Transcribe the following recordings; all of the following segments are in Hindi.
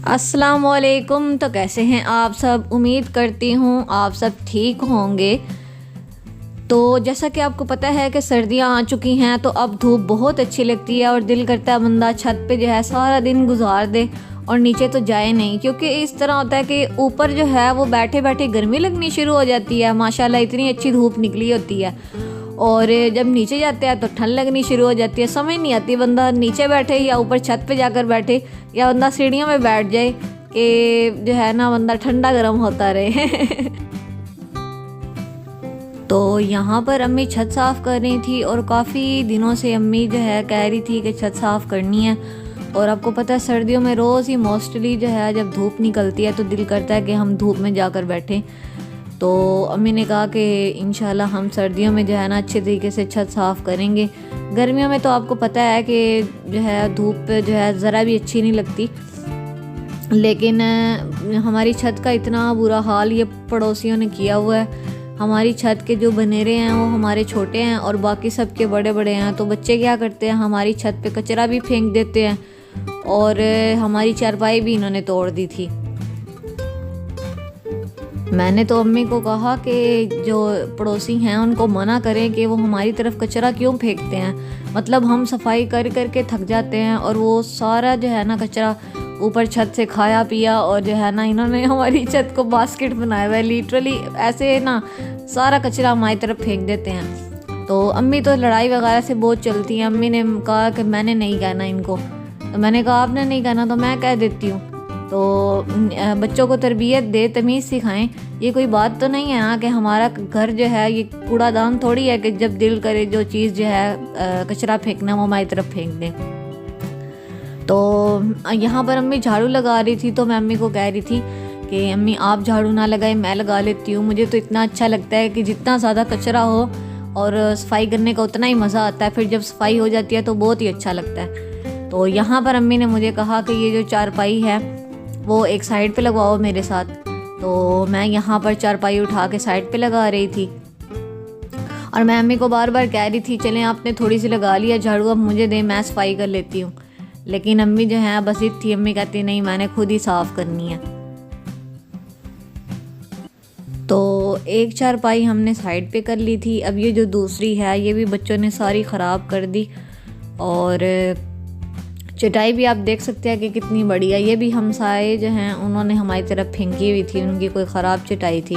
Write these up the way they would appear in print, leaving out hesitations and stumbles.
अस्सलाम वालेकुम। तो कैसे हैं आप सब? उम्मीद करती हूँ आप सब ठीक होंगे। तो जैसा कि आपको पता है कि सर्दियाँ आ चुकी हैं, तो अब धूप बहुत अच्छी लगती है और दिल करता है बंदा छत पे जो है सारा दिन गुजार दे और नीचे तो जाए नहीं, क्योंकि इस तरह होता है कि ऊपर जो है वो बैठे बैठे गर्मी लगनी शुरू हो जाती है। माशाल्लाह इतनी अच्छी धूप निकली होती है, और जब नीचे जाते हैं तो ठंड लगनी शुरू हो जाती है। समझ नहीं आती बंदा नीचे बैठे या ऊपर छत पे जाकर बैठे या बंदा सीढ़ियों में बैठ जाए कि जो है ना बंदा ठंडा गर्म होता रहे। तो यहाँ पर अम्मी छत साफ़ कर रही थी और काफ़ी दिनों से अम्मी जो है कह रही थी कि छत साफ़ करनी है। और आपको पता है सर्दियों में रोज़ ही मोस्टली जो है जब धूप निकलती है तो दिल करता है कि हम धूप में जाकर बैठें। तो अम्मी ने कहा कि इंशाल्लाह हम सर्दियों में जो है ना अच्छे तरीके से छत साफ़ करेंगे। गर्मियों में तो आपको पता है कि जो है धूप जो है ज़रा भी अच्छी नहीं लगती, लेकिन हमारी छत का इतना बुरा हाल ये पड़ोसियों ने किया हुआ है। हमारी छत के जो बनेरे हैं वो हमारे छोटे हैं और बाकी सब के बड़े बड़े हैं। तो बच्चे क्या करते हैं, हमारी छत पे कचरा भी फेंक देते हैं और हमारी चारपाई भी इन्होंने तोड़ दी थी। मैंने तो अम्मी को कहा कि जो पड़ोसी हैं उनको मना करें कि वो हमारी तरफ कचरा क्यों फेंकते हैं। मतलब हम सफाई कर कर के थक जाते हैं और वो सारा जो है ना कचरा ऊपर छत से खाया पिया, और जो है ना इन्होंने हमारी छत को बास्केट बनाया हुआ है। लिटरली ऐसे ना सारा कचरा हमारी तरफ फेंक देते हैं। तो अम्मी तो लड़ाई वगैरह से बहुत चलती हैं। अम्मी ने कहा कि मैंने नहीं कहना इनको, तो मैंने कहा आपने नहीं कहना तो मैं कह देती हूँ। तो बच्चों को तरबियत दे, तमीज़ सिखाएं। ये कोई बात तो नहीं है ना कि हमारा घर जो है ये कूड़ादान थोड़ी है कि जब दिल करे जो चीज़ जो है कचरा फेंकना वो हमारी तरफ फेंक दें। तो यहाँ पर अम्मी झाड़ू लगा रही थी, तो मैं अम्मी को कह रही थी कि अम्मी आप झाड़ू ना लगाए, मैं लगा लेती हूँ। मुझे तो इतना अच्छा लगता है कि जितना ज़्यादा कचरा हो और सफाई करने का उतना ही मज़ा आता है। फिर जब सफाई हो जाती है तो बहुत ही अच्छा लगता है। तो यहाँ पर अम्मी ने मुझे कहा कि ये जो चारपाई है वो एक साइड पे लगवाओ मेरे साथ। तो मैं यहाँ पर चारपाई उठा के साइड पे लगा रही थी और मैं अम्मी को बार बार कह रही थी चलें आपने थोड़ी सी लगा लिया झाड़ू, अब मुझे दे, मैं सफाई कर लेती हूँ। लेकिन अम्मी जो है बस इत थी, अम्मी कहती नहीं मैंने खुद ही साफ़ करनी है। तो एक चारपाई हमने साइड पे कर ली थी। अब ये जो दूसरी है ये भी बच्चों ने सारी ख़राब कर दी। और चटाई भी आप देख सकते हैं कि कितनी बड़ी है। ये भी हमसाए जो हैं उन्होंने हमारी तरफ फेंकी हुई थी, उनकी कोई ख़राब चटाई थी।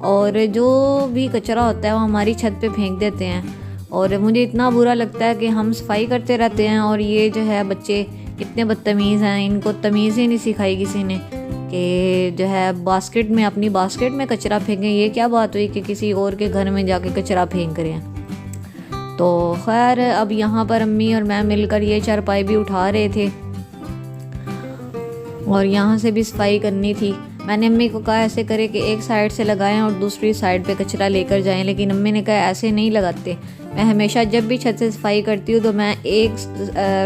और जो भी कचरा होता है वो हमारी छत पे फेंक देते हैं और मुझे इतना बुरा लगता है कि हम सफाई करते रहते हैं और ये जो है बच्चे इतने बदतमीज़ हैं। इनको तमीज़ ही नहीं सिखाई किसी ने कि जो है बास्केट में, अपनी बास्केट में कचरा फेंकें। ये क्या बात हुई कि किसी और के घर में जाके कचरा फेंक रहे हैं। तो खैर अब यहाँ पर अम्मी और मैं मिलकर ये चारपाई भी उठा रहे थे और यहाँ से भी सफाई करनी थी। मैंने अम्मी को कहा ऐसे करे कि एक साइड से लगाएं और दूसरी साइड पे कचरा लेकर जाएं, लेकिन अम्मी ने कहा ऐसे नहीं लगाते। मैं हमेशा जब भी छत से सफाई करती हूँ तो मैं एक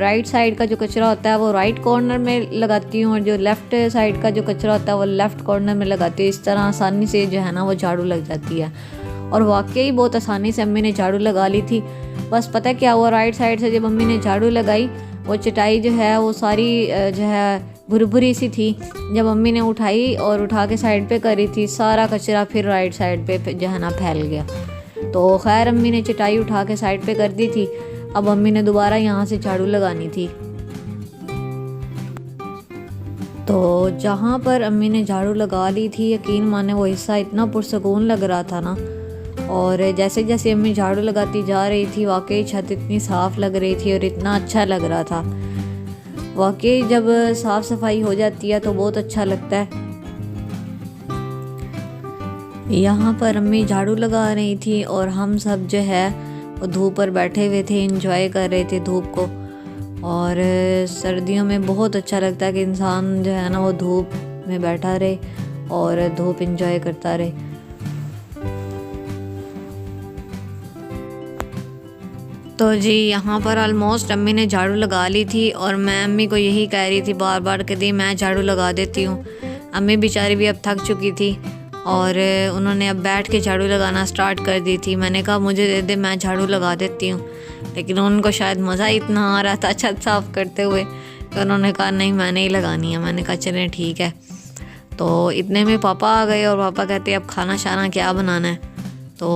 राइट साइड का जो कचरा होता है वो राइट कॉर्नर में लगाती हूँ और जो लेफ़्ट साइड का जो कचरा होता है वो लेफ़्ट कॉर्नर में लगाती हूँ। इस तरह आसानी से जो है ना वो झाड़ू लग जाती है। और वाकई बहुत आसानी से अम्मी ने झाड़ू लगा ली थी। बस पता क्या हुआ, राइट साइड से जब अम्मी ने झाड़ू लगाई वो चटाई जो है वो सारी जो है भुरभुरी सी थी। जब अम्मी ने उठाई और उठा के साइड पे करी थी, सारा कचरा फिर राइट साइड पे जो है ना फैल गया। तो खैर अम्मी ने चटाई उठा के साइड पे कर दी थी। अब अम्मी ने दोबारा यहाँ से झाड़ू लगानी थी। तो जहाँ पर अम्मी ने झाड़ू लगा ली थी, यकीन माने वो हिस्सा इतना पुरसकून लग रहा था ना। और जैसे जैसे अम्मी झाड़ू लगाती जा रही थी वाकई छत इतनी साफ़ लग रही थी और इतना अच्छा लग रहा था। वाकई जब साफ़ सफाई हो जाती है तो बहुत अच्छा लगता है। यहाँ पर अम्मी झाड़ू लगा रही थी और हम सब जो है वो धूप पर बैठे हुए थे, एंजॉय कर रहे थे धूप को। और सर्दियों में बहुत अच्छा लगता है कि इंसान जो है ना वो धूप में बैठा रहे और धूप एंजॉय करता रहे। तो जी यहाँ पर ऑलमोस्ट अम्मी ने झाड़ू लगा ली थी और मैं अम्मी को यही कह रही थी बार बार कि दी मैं झाड़ू लगा देती हूँ। अम्मी बेचारी भी अब थक चुकी थी और उन्होंने अब बैठ के झाड़ू लगाना स्टार्ट कर दी थी। मैंने कहा मुझे दे दे, मैं झाड़ू लगा देती हूँ, लेकिन उनको शायद मज़ा इतना आ रहा था छत साफ़ करते हुए तो उन्होंने कहा नहीं मैंने ही लगानी है। मैंने कहा चलें ठीक है। तो इतने में पापा आ गए और पापा कहते अब खाना शाना क्या बनाना है। तो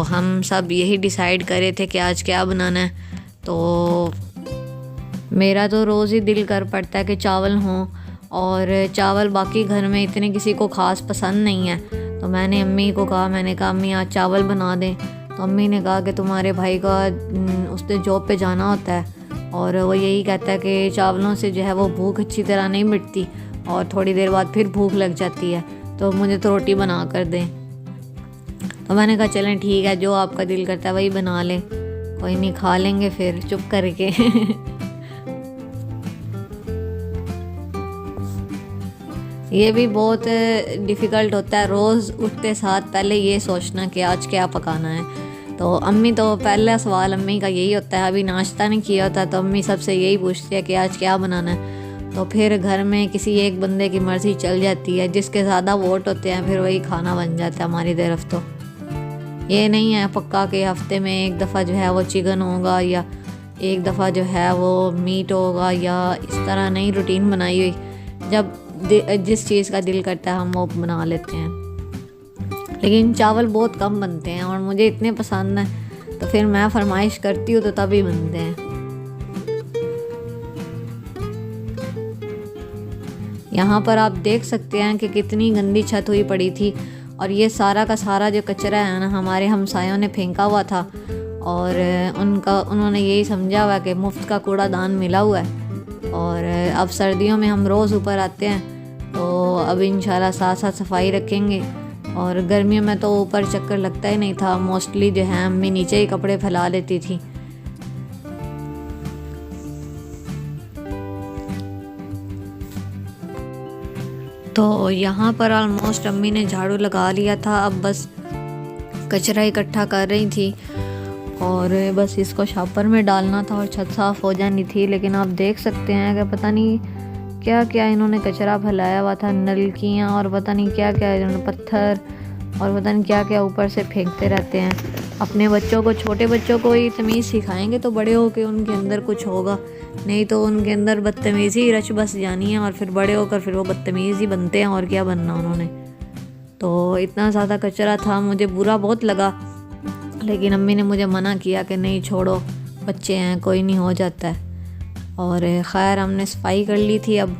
हम सब यही डिसाइड करे थे कि आज क्या बनाना है। तो मेरा तो रोज़ ही दिल कर पड़ता है कि चावल हों, और चावल बाकी घर में इतने किसी को ख़ास पसंद नहीं है। तो मैंने अम्मी को कहा, मैंने कहा अम्मी आज चावल बना दें। तो अम्मी ने कहा कि तुम्हारे भाई का उसने जॉब पे जाना होता है और वो यही कहता है कि चावलों से जो है वो भूख अच्छी तरह नहीं मिटती और थोड़ी देर बाद फिर भूख लग जाती है, तो मुझे तो रोटी बना कर दें। तो मैंने कहा चलें ठीक है, जो आपका दिल करता है वही बना लें, कोई नहीं खा लेंगे फिर चुप करके। ये भी बहुत डिफ़िकल्ट होता है रोज़ उठते साथ पहले ये सोचना कि आज क्या पकाना है। तो अम्मी तो पहला सवाल अम्मी का यही होता है, अभी नाश्ता नहीं किया होता तो अम्मी सबसे यही पूछती है कि आज क्या बनाना है। तो फिर घर में किसी एक बंदे की मर्ज़ी चल जाती है, जिसके ज़्यादा वोट होते हैं फिर वही खाना बन जाता है हमारी तरफ। तो ये नहीं है पक्का कि हफ्ते में एक दफ़ा जो है वो चिकन होगा या एक दफ़ा जो है वो मीट होगा, या इस तरह नहीं रूटीन बनाई हुई। जब जिस चीज़ का दिल करता है हम वो बना लेते हैं। लेकिन चावल बहुत कम बनते हैं और मुझे इतने पसंद हैं, तो फिर मैं फरमाइश करती हूँ तो तभी बनते हैं। यहाँ पर आप देख सकते हैं कि कितनी गंदी छत हुई पड़ी थी, और ये सारा का सारा जो कचरा है ना हमारे हमसायों ने फेंका हुआ था, और उन्होंने यही समझा हुआ कि मुफ्त का कूड़ादान मिला हुआ है। और अब सर्दियों में हम रोज़ ऊपर आते हैं, तो अब इंशाल्लाह साथ साथ सफाई रखेंगे। और गर्मियों में तो ऊपर चक्कर लगता ही नहीं था, मोस्टली जो है अम्मी नीचे ही कपड़े फैला लेती थी। तो यहाँ पर ऑलमोस्ट अम्मी ने झाड़ू लगा लिया था, अब बस कचरा इकट्ठा कर रही थी और बस इसको शॉपर में डालना था और छत साफ़ हो जानी थी। लेकिन आप देख सकते हैं कि पता नहीं क्या क्या इन्होंने कचरा फैलाया हुआ था, नलकियाँ और पता नहीं क्या क्या इन्होंने पत्थर और पता नहीं क्या क्या ऊपर से फेंकते रहते हैं। अपने बच्चों को, छोटे बच्चों को ही तमीज़ सिखाएंगे तो बड़े होकर उनके अंदर कुछ होगा, नहीं तो उनके अंदर बदतमीज़ी रच बस जानी है और फिर बड़े होकर फिर वो बदतमीज़ ही बनते हैं और क्या बनना उन्होंने। तो इतना ज़्यादा कचरा था, मुझे बुरा बहुत लगा, लेकिन अम्मी ने मुझे मना किया कि नहीं छोड़ो, बच्चे हैं, कोई नहीं हो जाता है। और ख़ैर हमने सफाई कर ली थी अब।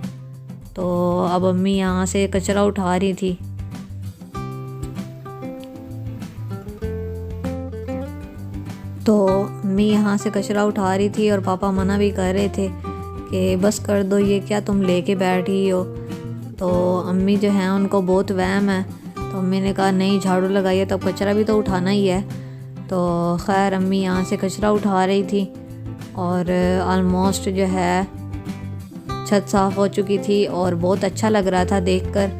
तो अब अम्मी यहाँ से कचरा उठा रही थी। तो अम्मी यहाँ से कचरा उठा रही थी और पापा मना भी कर रहे थे कि बस कर दो, ये क्या तुम लेके बैठी हो। तो अम्मी जो है उनको बहुत वहम है, तो अम्मी ने कहा नहीं झाड़ू लगाइए तो कचरा भी तो उठाना ही है। तो खैर अम्मी यहाँ से कचरा उठा रही थी और ऑलमोस्ट जो है छत साफ़ हो चुकी थी और बहुत अच्छा लग रहा था देखकर।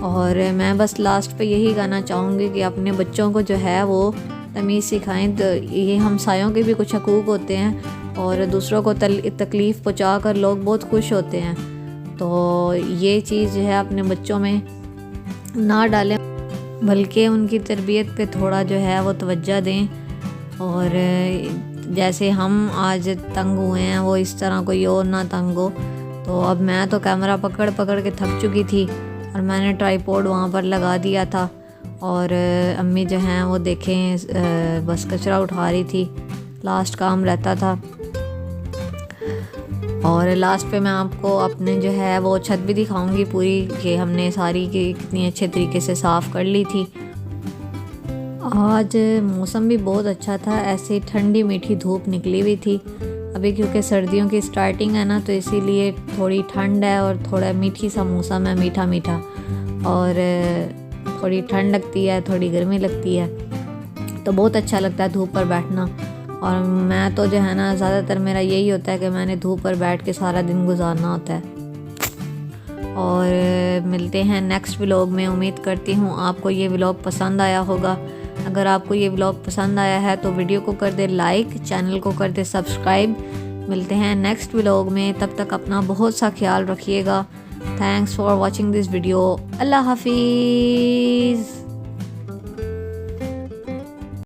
और मैं बस लास्ट पे यही कहना चाहूँगी कि अपने बच्चों को जो है वो तमीज़ सिखाएं। तो ये हमसायों के भी कुछ हकूक़ होते हैं और दूसरों को तकलीफ़ पहुँचा कर लोग बहुत खुश होते हैं। तो ये चीज़ जो है अपने बच्चों में ना डालें, बल्कि उनकी तरबियत पे थोड़ा जो है वो तवज्जो दें। और जैसे हम आज तंग हुए हैं वो इस तरह कोई और ना तंग हो। तो अब मैं तो कैमरा पकड़ पकड़ के थक चुकी थी और मैंने ट्राईपॉड वहाँ पर लगा दिया था। और अम्मी जो हैं वो देखें बस कचरा उठा रही थी, लास्ट काम रहता था। और लास्ट पे मैं आपको अपने जो है वो छत भी दिखाऊंगी पूरी कि हमने सारी की कितनी अच्छे तरीके से साफ़ कर ली थी। आज मौसम भी बहुत अच्छा था, ऐसे ठंडी मीठी धूप निकली हुई थी। अभी क्योंकि सर्दियों की स्टार्टिंग है ना, तो इसीलिए थोड़ी ठंड है और थोड़ा मीठी सा मौसम है, मीठा मीठा। और थोड़ी ठंड लगती है, थोड़ी गर्मी लगती है, तो बहुत अच्छा लगता है धूप पर बैठना। और मैं तो जो है ना ज़्यादातर मेरा यही होता है कि मैंने धूप पर बैठ के सारा दिन गुजारना होता है। और मिलते हैं नेक्स्ट व्लॉग में। उम्मीद करती हूँ आपको ये व्लॉग पसंद आया होगा। अगर आपको ये व्लॉग पसंद आया है तो वीडियो को कर दे लाइक, चैनल को कर दे सब्सक्राइब। मिलते हैं नेक्स्ट व्लॉग में, तब तक अपना बहुत सा ख्याल रखिएगा। Thanks for watching this video. अल्लाह हाफिज़।